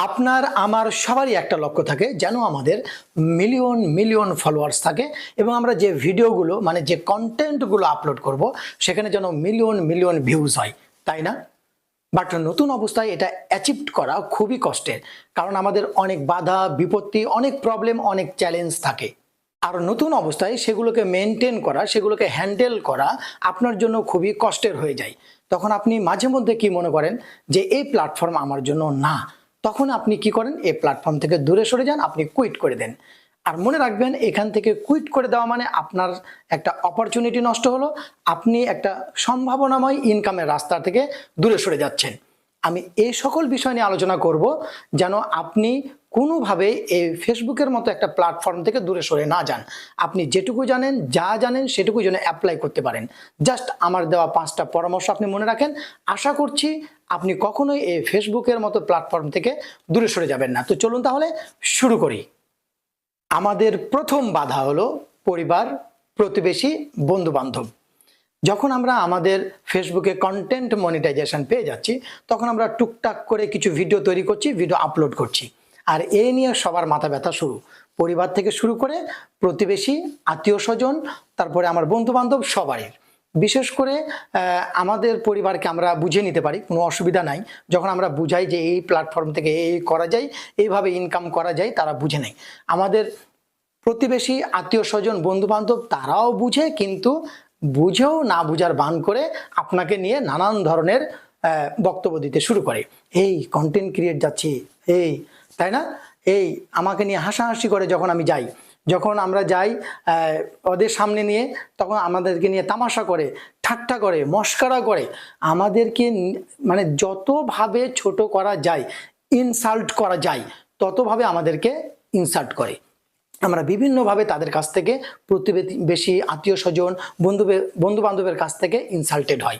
আপনার আমার সবারই একটা লক্ষ্য থাকে যেন আমাদের মিলিয়ন মিলিয়ন ফলোয়ার্স থাকে এবং আমরা যে ভিডিওগুলো মানে যে কন্টেন্টগুলো আপলোড করব সেখানে যেন মিলিয়ন মিলিয়ন ভিউজ হয়, তাই না? বাট নতুন অবস্থায় এটা অ্যাচিভ করা খুবই কষ্টের, কারণ আমাদের অনেক বাধা বিপত্তি, অনেক প্রবলেম, অনেক চ্যালেঞ্জ থাকে। আর নতুন অবস্থায় সেগুলোকে মেনটেন করা, সেগুলোকে হ্যান্ডেল করা আপনার জন্য খুবই কষ্টের হয়ে যায়। তখন আপনি মাঝে মধ্যে কি মনে করেন যে এই প্ল্যাটফর্ম আমার জন্য না। তখন আপনি কি করেন, এই প্ল্যাটফর্ম থেকে দূরে সরে যান, আপনি কুইট করে দেন। আর মনে রাখবেন, এখান থেকে কুইট করে দেওয়া মানে আপনার একটা অপরচুনিটি নষ্ট হলো, আপনি একটা সম্ভাবনাময় ইনকামের রাস্তা থেকে দূরে সরে যাচ্ছেন। আমি এই সকল বিষয় নিয়ে আলোচনা করব যেন আপনি কোনোভাবে এই ফেসবুকের মতো একটা প্ল্যাটফর্ম থেকে দূরে সরে না যান। আপনি যেটুকু জানেন, যা জানেন সেটুকু যেন অ্যাপ্লাই করতে পারেন। জাস্ট আমার দেওয়া 5টা পরামর্শ আপনি মনে রাখেন। আশা করছি আপনি কখনোই এই ফেসবুকের মতো প্ল্যাটফর্ম থেকে দূরে সরে যাবেন না। তো চলুন তাহলে শুরু করি। আমাদের প্রথম বাধা হলো পরিবার, প্রতিবেশী, বন্ধু বান্ধব। যখন আমরা আমাদের ফেসবুকে কন্টেন্ট মনিটাইজেশন পেয়ে যাচ্ছি, তখন আমরা টুকটাক করে কিছু ভিডিও তৈরি করছি, ভিডিও আপলোড করছি, আর এই নিয়ে সবার মাথা ব্যথা শুরু। পরিবার থেকে শুরু করে প্রতিবেশী, আত্মীয় স্বজন, তারপরে আমার বন্ধু বান্ধব, সবারই। বিশেষ করে আমাদের পরিবারকে আমরা বুঝে নিতে পারি, কোনো অসুবিধা নাই। যখন আমরা বুঝাই যে এই প্ল্যাটফর্ম থেকে এই করা যায়, এইভাবে ইনকাম করা যায়, তারা বুঝে নেয়। আমাদের প্রতিবেশী, আত্মীয় স্বজন, বন্ধু বান্ধব তারাও বুঝে, কিন্তু বুঝেও না বুঝার ভান করে আপনাকে নিয়ে নানান ধরনের বক্তব্য দিতে শুরু করে। এই কন্টেন্ট ক্রিয়েট যাচ্ছি, এই তাই না, এই আমাকে নিয়ে হাসাহাসি করে। যখন আমি যাই, যখন আমরা যাই ওদের সামনে নিয়ে, তখন আমাদেরকে নিয়ে তামাশা করে, ঠাট্টা করে, মস্করা করে, আমাদেরকে মানে যতভাবে ছোট করা যায়, ইনসাল্ট করা যায়, ততভাবে আমাদেরকে ইনসাল্ট করে। আমরা বিভিন্নভাবে তাদের কাছ থেকে, প্রতিবেশী, আত্মীয় স্বজন, বন্ধু বান্ধবের কাছ থেকে ইনসাল্টেড হয়।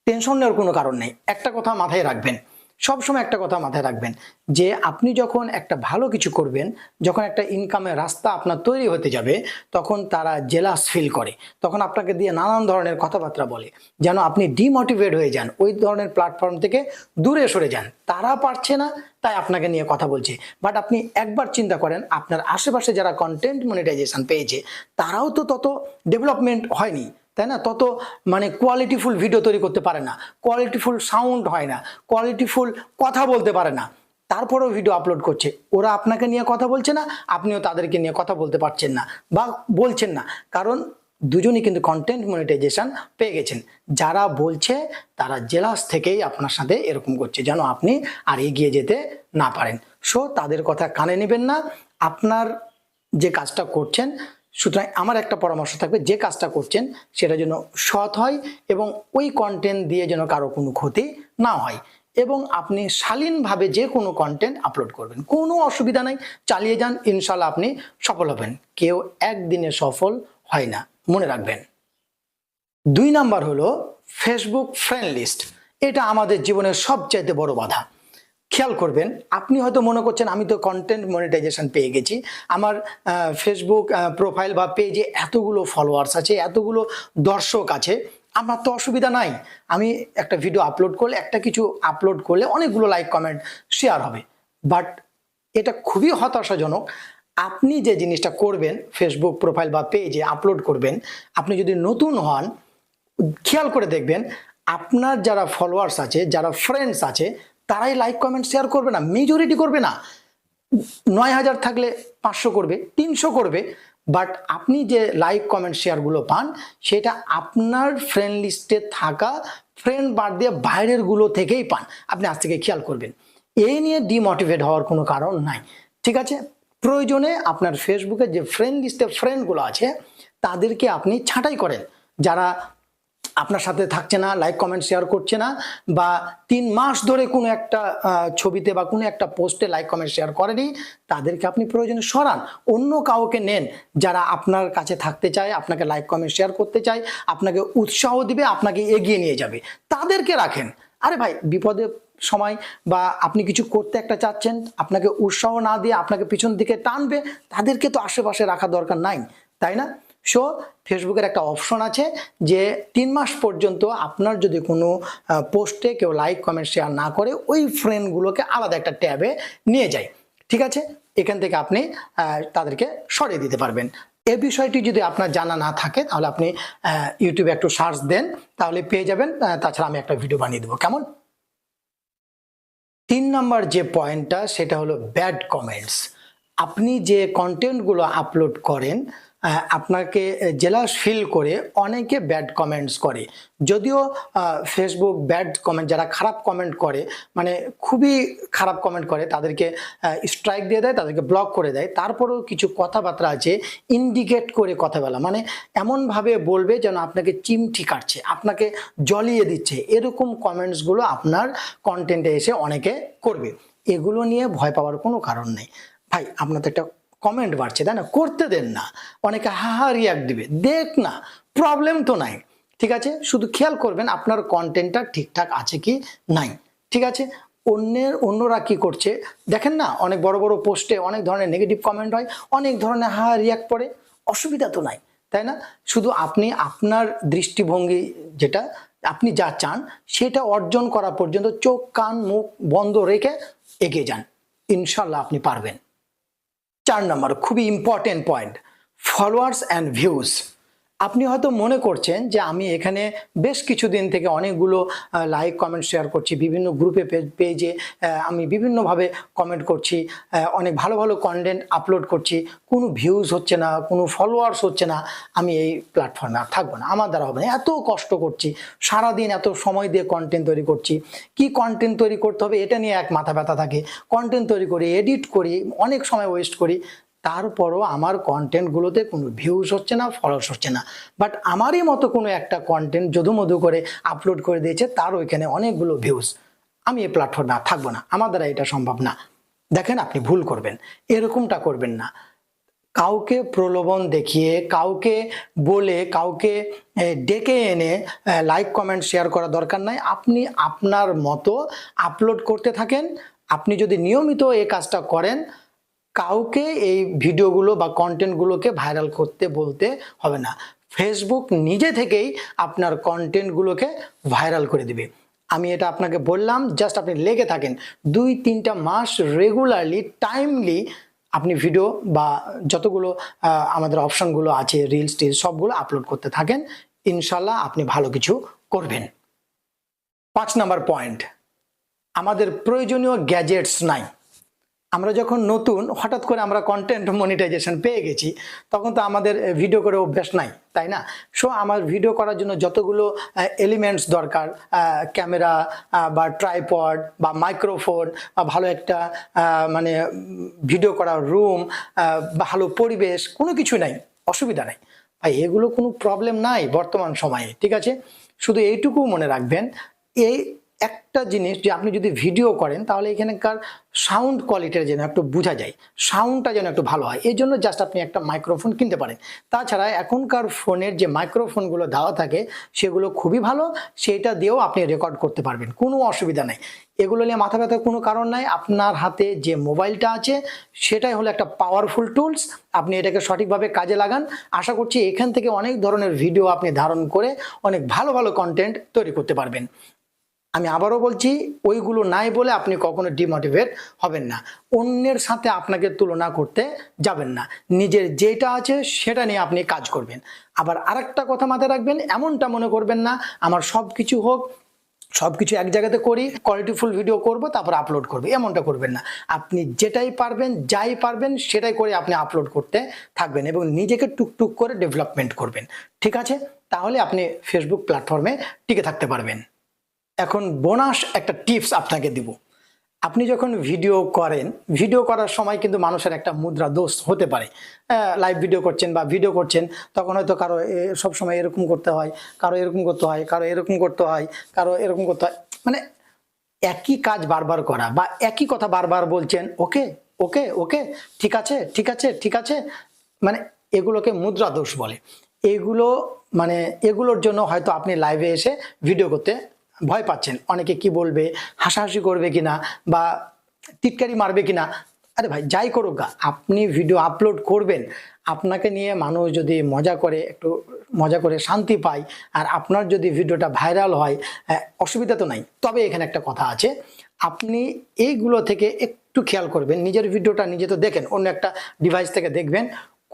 টেনশন নেওয়ার কোনো কারণ নেই। একটা কথা মাথায় রাখবেন, সবসময় একটা কথা মাথায় রাখবেন, যে আপনি যখন একটা ভালো কিছু করবেন, যখন একটা ইনকামের রাস্তা আপনার তৈরি হতে যাবে, তখন তারা জেলাস ফিল করে, তখন আপনাকে দিয়ে নানান ধরনের কথাবার্তা বলে, যেন আপনি ডিমোটিভেট হয়ে যান, ওই ধরনের প্ল্যাটফর্ম থেকে দূরে সরে যান। তারা পারছে না তাই আপনাকে নিয়ে কথা বলছে। বাট আপনি একবার চিন্তা করেন, আপনার আশেপাশে যারা কন্টেন্ট মনিটাইজেশন পেয়েছে, তারাও তো তত ডেভেলপমেন্ট হয়নি, তাই না? তত মানে কোয়ালিটিফুল ভিডিও তৈরি করতে পারে না, কোয়ালিটিফুল সাউন্ড হয় না, কোয়ালিটিফুল কথা বলতে পারে না, তারপরেও ভিডিও আপলোড করছে। ওরা আপনাকে নিয়ে কথা বলছে না, আপনিও তাদেরকে নিয়ে কথা বলতে পারছেন না বা বলছেন না, কারণ দুজনই কিন্তু কন্টেন্ট মনিটাইজেশন পেয়ে গেছেন। যারা বলছে তারা জেলাস থেকেই আপনার সাথে এরকম করছে, যেন আপনি আর এগিয়ে যেতে না পারেন। সো তাদের কথা কানে নেবেন না। আপনার যে কাজটা করছেন, সুতরাং আমার একটা পরামর্শ থাকবে, যে কাজটা করছেন সেটা যেন সৎ হয় এবং ওই কন্টেন্ট দিয়ে যেন কারো কোনো ক্ষতি না হয়, এবং আপনি শালীনভাবে যে কোনো কন্টেন্ট আপলোড করবেন, কোনো অসুবিধা নাই, চালিয়ে যান, ইনশাল্লাহ আপনি সফল হবেন। কেউ একদিনে সফল হয় না, মনে রাখবেন। 2 নাম্বার হলো ফেসবুক ফ্রেন্ড লিস্ট। এটা আমাদের জীবনের সবচাইতে বড় বাধা। খেয়াল করবেন, আপনি হয়তো মনে করছেন আমি তো কন্টেন্ট মনিটাইজেশন পেয়ে গেছি, আমার ফেসবুক প্রোফাইল বা পেজে এতগুলো ফলোয়ার্স আছে, এতগুলো দর্শক আছে, আমার তো অসুবিধা নাই, আমি একটা ভিডিও আপলোড করলে, একটা কিছু আপলোড করলে অনেকগুলো লাইক, কমেন্ট, শেয়ার হবে। বাট এটা খুবই হতাশাজনক। আপনি যে জিনিসটা করবেন, ফেসবুক প্রোফাইল বা পেজে আপলোড করবেন, আপনি যদি নতুন হন, খেয়াল করে দেখবেন আপনার যারা ফলোয়ার্স আছে, যারা ফ্রেন্ডস আছে, তারাই লাইক, কমেন্ট, শেয়ার করবে না, মেজরিটি করবে না। 9000 থাকলে 500 করবে, 300 করবে। বাট আপনি যে লাইক, কমেন্ট, শেয়ারগুলো পান, সেটা আপনার ফ্রেন্ড লিস্টে থাকা ফ্রেন্ড বাদ দিয়ে বাইরের গুলো থেকেই পান। আপনি আজ থেকে খেয়াল করবেন। এই নিয়ে ডিমোটিভেট হওয়ার কোনো কারণ নাই, ঠিক আছে? প্রয়োজনে আপনার ফেসবুকে যে ফ্রেন্ড লিস্টে ফ্রেন্ডগুলো আছে, তাদেরকে আপনি ছাঁটাই করেন। যারা আপনার সাথে থাকছে না, লাইক, কমেন্ট, শেয়ার করছে না, বা 3 মাস ধরে কোনো একটা ছবিতে বা কোনো একটা পোস্টে লাইক, কমেন্ট, শেয়ার করেনি, তাদেরকে আপনি প্রয়োজনে সরান, অন্য কাউকে নেন যারা আপনার কাছে থাকতে চায়, আপনাকে লাইক, কমেন্ট, শেয়ার করতে চায়, আপনাকে উৎসাহ দিবে, আপনাকে এগিয়ে নিয়ে যাবে, তাদেরকে রাখেন। আরে ভাই, বিপদের সময় বা আপনি কিছু করতে একটা চাচ্ছেন, আপনাকে উৎসাহ না দিয়ে আপনাকে পিছন দিকে টানবে, তাদেরকে তো আশেপাশে রাখা দরকার নাই, তাই না? সো ফেসবুকের একটা অপশন আছে যে 3 মাস পর্যন্ত আপনার যদি কোনো পোস্টে কেউ লাইক কমেন্ট শেয়ার না করে ওই ফ্রেন্ডগুলোকে আলাদা একটা ট্যাবে নিয়ে যায়। ঠিক আছে, এখান থেকে আপনি তাদেরকে সরিয়ে দিতে পারবেন। এই বিষয়টি যদি আপনার জানা না থাকে তাহলে আপনি ইউটিউবে একটু সার্চ দেন, তাহলে পেয়ে যাবেন। তাছাড়া আমি একটা ভিডিও বানিয়ে দেবো, কেমন? 3 নাম্বার যে পয়েন্টটা সেটা হলো ব্যাড কমেন্টস। আপনি যে কন্টেন্টগুলো আপলোড করেন আপনাকে জেলাস ফিল করে অনেকে ব্যাড কমেন্টস করে। যদিও ফেসবুক ব্যাড কমেন্ট, যারা খারাপ কমেন্ট করে মানে খুবই খারাপ কমেন্ট করে তাদেরকে স্ট্রাইক দিয়ে দেয়, তাদেরকে ব্লক করে দেয়। তারপরেও কিছু কথাবার্তা আছে ইন্ডিকেট করে কথা বলা, মানে এমনভাবে বলবে যেন আপনাকে চিমটি কাটছে, আপনাকে জ্বলিয়ে দিচ্ছে। এরকম কমেন্টসগুলো আপনার কন্টেন্টে এসে অনেকে করবে। এগুলো নিয়ে ভয় পাওয়ার কোনো কারণ নেই ভাই। আপনার তো একটা কমেন্ট বাড়ছে, তাই না? করতে দেন না। অনেকে হা রিয়াক্ট দিবে, দেখ না, প্রবলেম তো নাই। ঠিক আছে, শুধু খেয়াল করবেন আপনার কন্টেন্টটা ঠিকঠাক আছে কি নাই। ঠিক আছে, অন্যরা কি করছে দেখেন না, অনেক বড় বড় পোস্টে অনেক ধরনের নেগেটিভ কমেন্ট হয়, অনেক ধরনের রিয়াক্ট পড়ে, অসুবিধা তো নাই, তাই না? শুধু আপনি আপনার দৃষ্টিভঙ্গি যেটা আপনি যা চান সেটা অর্জন করা পর্যন্ত চোখ কান মুখ বন্ধ রেখে এগিয়ে যান, ইনশাল্লাহ আপনি পারবেন। 4 নাম্বার খুবই important point, followers and views. আপনি হয়তো মনে করছেন যে আমি এখানে বেশ কিছুদিন থেকে অনেকগুলো লাইক কমেন্ট শেয়ার করছি, বিভিন্ন গ্রুপে পেজে আমি বিভিন্নভাবে কমেন্ট করছি, অনেক ভালো ভালো কন্টেন্ট আপলোড করছি, কোনো ভিউজ হচ্ছে না, কোনো ফলোয়ার্স হচ্ছে না, আমি এই প্ল্যাটফর্মে আর থাকবো না, আমার দ্বারা হবে না। এত কষ্ট করছি, সারাদিন এত সময় দিয়ে কন্টেন্ট তৈরি করছি, কি কন্টেন্ট তৈরি করতে হবে এটা নিয়ে এক মাথা ব্যথা থাকে, কন্টেন্ট তৈরি করি, এডিট করি, অনেক সময় ওয়েস্ট করি, তারপরও আমার কন্টেন্টগুলোতে কোনো ভিউজ হচ্ছে না, ফলোয়ার্স হচ্ছে না। বাট আমারই মতো কোনো একটা কন্টেন্ট যদুমধু করে আপলোড করে দিয়েছে, তার ওইখানে অনেকগুলো ভিউজ। আমি এই প্ল্যাটফর্মে আর থাকবো না, আমার দ্বারা এটা সম্ভব না। দেখেন, আপনি ভুল করবেন, এরকমটা করবেন না। কাউকে প্রলোভন দেখিয়ে, কাউকে বলে, কাউকে ডেকে এনে লাইক কমেন্ট শেয়ার করা দরকার নাই। আপনি আপনার মতো আপলোড করতে থাকেন। আপনি যদি নিয়মিত এই কাজটা করেন, কাউকে এই ভিডিওগুলো বা কন্টেন্টগুলোকে ভাইরাল করতে বলতে হবে না। ফেসবুক নিজে থেকেই আপনার কন্টেন্টগুলোকে ভাইরাল করে দিবে। আমি এটা আপনাকে বললাম, জাস্ট আপনি লেগে থাকেন 2-3টা মাস রেগুলারলি টাইমলি আপনি ভিডিও বা যতগুলো আমাদের অপশনগুলো আছে রিলস টিলস সবগুলো আপলোড করতে থাকেন, ইনশাল্লাহ আপনি ভালো কিছু করবেন। 5 নাম্বার পয়েন্ট, আমাদের প্রয়োজনীয় গ্যাজেটস নাই। আমরা যখন নতুন হঠাৎ করে আমরা কন্টেন্ট মনিটাইজেশন পেয়ে গেছি, তখন তো আমাদের ভিডিও করে অভ্যাস নাই, তাই না? সো আমার ভিডিও করার জন্য যতগুলো এলিমেন্টস দরকার, ক্যামেরা বা ট্রাইপড বা মাইক্রোফোন বা ভালো একটা মানে ভিডিও করার রুম, ভালো পরিবেশ, কোনো কিছু নাই, অসুবিধা নাই ভাই, এগুলো কোনো প্রবলেম নাই বর্তমান সময়ে। ঠিক আছে, শুধু এইটুকু মনে রাখবেন, এই একটা জিনিস যে আপনি যদি ভিডিও করেন তাহলে এখানকার সাউন্ড কোয়ালিটিটা যেন একটু বোঝা যায়, সাউন্ডটা যেন একটু ভালো হয়, এই জন্য জাস্ট আপনি একটা মাইক্রোফোন কিনতে পারেন। তাছাড়া এখনকার ফোনের যে মাইক্রোফোনগুলো দেওয়া থাকে সেগুলো খুবই ভালো, সেটা দিয়েও আপনি রেকর্ড করতে পারবেন, কোনো অসুবিধা নেই। এগুলো নিয়ে মাথা ব্যথার কোনো কারণ নাই। আপনার হাতে যে মোবাইলটা আছে সেটাই হলো একটা পাওয়ারফুল টুলস, আপনি এটাকে সঠিকভাবে কাজে লাগান। আশা করছি এখান থেকে অনেক ধরনের ভিডিও আপনি ধারণ করে অনেক ভালো ভালো কন্টেন্ট তৈরি করতে পারবেন। আমি আবারও বলছি, ওইগুলো নাই বলে আপনি কখনো ডিমোটিভেট হবেন না, অন্যের সাথে আপনাকে তুলনা করতে যাবেন না, নিজের যেটা আছে সেটা নিয়ে আপনি কাজ করবেন। আবার আরেকটা কথা মাথায় রাখবেন, এমনটা মনে করবেন না আমার সব কিছু হোক, সব কিছু এক জায়গাতে করি, কোয়ালিটিফুল ভিডিও করব তারপর আপলোড করব, এমনটা করবেন না। আপনি যেটাই পারবেন, যাই পারবেন সেটাই করে আপনি আপলোড করতে থাকবেন এবং নিজেকে টুকটুক করে ডেভেলপমেন্ট করবেন। ঠিক আছে, তাহলে আপনি ফেসবুক প্ল্যাটফর্মে টিকে থাকতে পারবেন। এখন বোনাস একটা টিপস আপনাকে দিব। আপনি যখন ভিডিও করেন, ভিডিও করার সময় কিন্তু মানুষের একটা মুদ্রা দোষ হতে পারে। লাইভ ভিডিও করছেন বা ভিডিও করছেন, তখন হয়তো কারো সবসময় এরকম করতে হয়, কারো এরকম করতে হয়, কারো এরকম করতে হয়, কারো এরকম করতে হয়, মানে একই কাজ বারবার করা বা একই কথা বারবার বলছেন, ওকে ওকে ওকে, ঠিক আছে ঠিক আছে ঠিক আছে, মানে এগুলোকে মুদ্রা দোষ বলে। এগুলো মানে এগুলোর জন্য হয়তো আপনি লাইভে এসে ভিডিও করতে ভয় পাচ্ছেন, অনেকে কি বলবে, হাসাহাসি করবে কিনা বা টিটকারি মারবে কিনা, আরে ভাই যাই করুক গা, আপনি ভিডিও আপলোড করবেন, আপনাকে নিয়ে মানুষ যদি মজা করে, একটু মজা করে শান্তি পায়, আর আপনার যদি ভিডিওটা ভাইরাল হয়, অসুবিধা তো নাই। তবে এখানে একটা কথা আছে, আপনি এইগুলো থেকে একটু খেয়াল করবেন, নিজের ভিডিওটা নিজে তো দেখেন, অন্য একটা ডিভাইস থেকে দেখবেন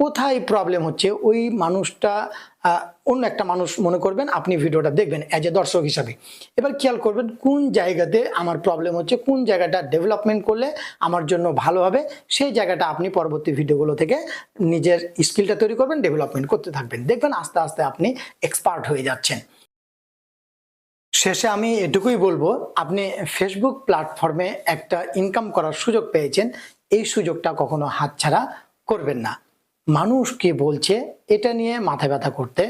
কোথায় প্রবলেম হচ্ছে, ওই মানুষটা অন্য একটা মানুষ মনে করবেন, আপনি ভিডিওটা দেখবেন অ্যাজ এ দর্শক হিসাবে। এবার খেয়াল করবেন কোন জায়গাতে আমার প্রবলেম হচ্ছে, কোন জায়গাটা ডেভেলপমেন্ট করলে আমার জন্য ভালো হবে, সেই জায়গাটা আপনি পরবর্তী ভিডিওগুলো থেকে নিজের স্কিলটা তৈরি করবেন, ডেভেলপমেন্ট করতে থাকবেন, দেখবেন আস্তে আস্তে আপনি এক্সপার্ট হয়ে যাচ্ছেন। শেষে আমি এটুকুই বলবো, আপনি ফেসবুক প্ল্যাটফর্মে একটা ইনকাম করার সুযোগ পেয়েছেন, এই সুযোগটা কখনো হাতছাড়া করবেন না। মানুষ কি বলছে এটা নিয়ে মাথা ব্যথা করতে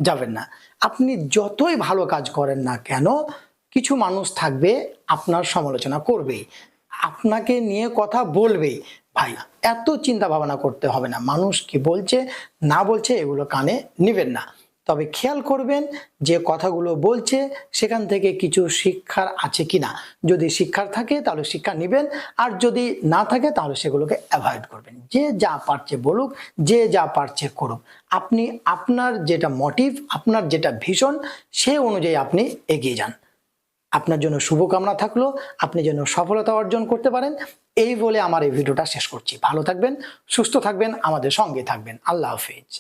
যাবেন না। আপনি যতই ভালো কাজ করেন না কেন, কিছু মানুষ থাকবে আপনার সমালোচনা করবেই, আপনাকে নিয়ে কথা বলবেই। ভাই এত চিন্তা ভাবনা করতে হবে না, মানুষ কি বলছে না বলছে এগুলো কানে নিবেন না। তবে খেয়াল করবেন যে কথাগুলো বলছে সেখান থেকে কিছু শিক্ষার আছে কিনা। যদি শিক্ষার থাকে তাহলে শিক্ষা নেবেন, আর যদি না থাকে তাহলে সেগুলোকে অ্যাভয়েড করবেন। যে যা পারছে বলুক, যে যা পারছে করুক, আপনি আপনার যেটা মোটিভ, আপনার যেটা ভিশন, সে অনুযায়ী আপনি এগিয়ে যান। আপনার জন্য শুভকামনা থাকলো, আপনি যেন সফলতা অর্জন করতে পারেন। এই বলে আমার এই ভিডিওটা শেষ করছি। ভালো থাকবেন, সুস্থ থাকবেন, আমাদের সঙ্গে থাকবেন। আল্লাহ হাফেজ।